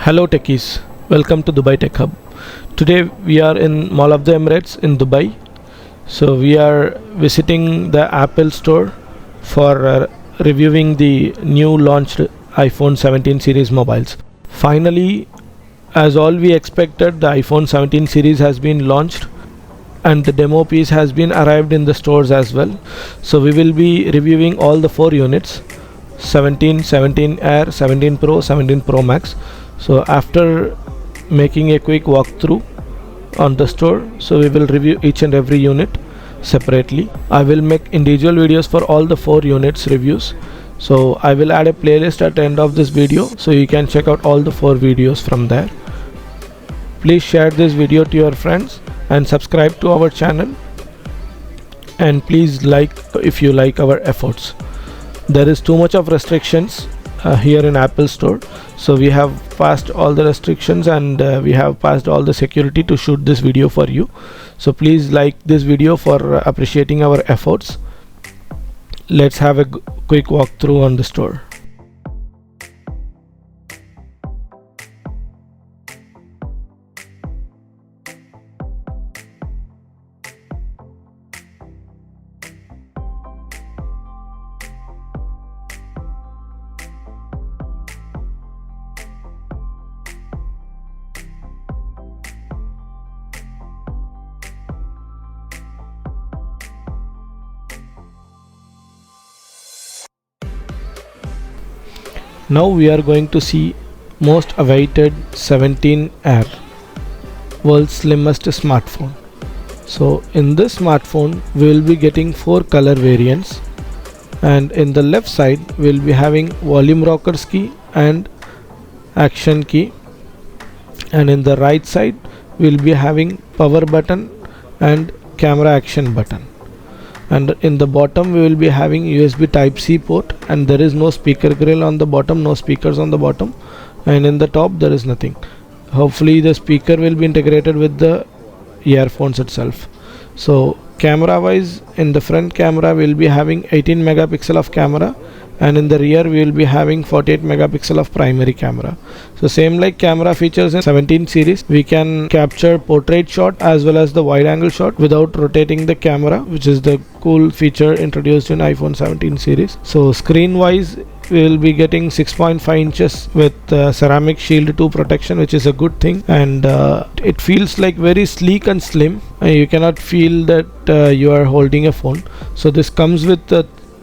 Hello techies, welcome to Dubai Tech Hub. Today we are in Mall of the Emirates in Dubai. So we are visiting the Apple store for reviewing the new launched iPhone 17 series mobiles. Finally, as all we expected, the iPhone 17 series has been launched and the demo piece has been arrived in the stores as well. So we will be reviewing all the 4 units: 17, 17 Air, 17 Pro, 17 Pro Max. So after making a quick walkthrough on the store, so we will review each and every unit separately. I will make individual videos for all the 4 units reviews. So I will add a playlist at the end of this video, so you can check out all the 4 videos from there. Please share this video to your friends and subscribe to our channel, and please like if you like our efforts. There is too much of restrictions here in Apple store, so we have passed all the restrictions and we have passed all the security to shoot this video for you. So please like this video for appreciating our efforts. Let's have a quick walkthrough on the store. Now we are going to see most awaited 17 Air, world's slimmest smartphone. So in this smartphone we will be getting 4 color variants, and in the left side we will be having volume rockers key and action key, and in the right side we will be having power button and camera action button. And in the bottom we will be having USB Type-C port, and there is no speaker grill on the bottom, no speakers on the bottom, and in the top there is nothing. Hopefully the speaker will be integrated with the earphones itself. So camera wise, in the front camera we will be having 18 megapixel of camera, and in the rear we will be having 48 megapixel of primary camera. So same like camera features in 17 series, we can capture portrait shot as well as the wide angle shot without rotating the camera, which is the cool feature introduced in iPhone 17 series. So screen wise we will be getting 6.5 inches with ceramic shield 2 protection, which is a good thing, and it feels like very sleek and slim. You cannot feel that you are holding a phone. So this comes with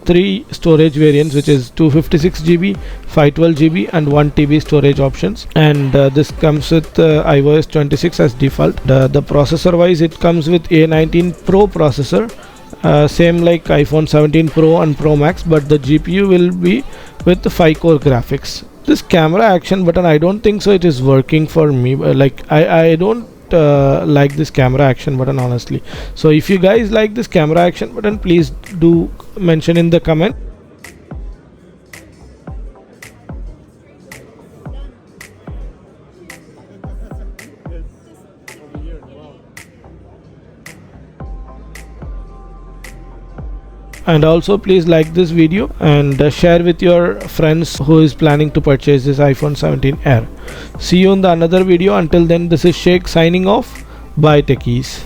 3 storage variants, which is 256 GB, 512 GB and 1 TB storage options, and this comes with iOS 26 as default. The processor wise, it comes with A19 Pro processor, same like iPhone 17 Pro and Pro Max, but the GPU will be with the 5-core graphics. This camera action button, I don't think so it is working for me. Like I don't like this camera action button honestly. So if you guys like this camera action button, please do mention in the comment. And also please like this video and share with your friends who is planning to purchase this iPhone 17 Air. See you in the another video. Until then, this is Sheikh signing off. Bye techies.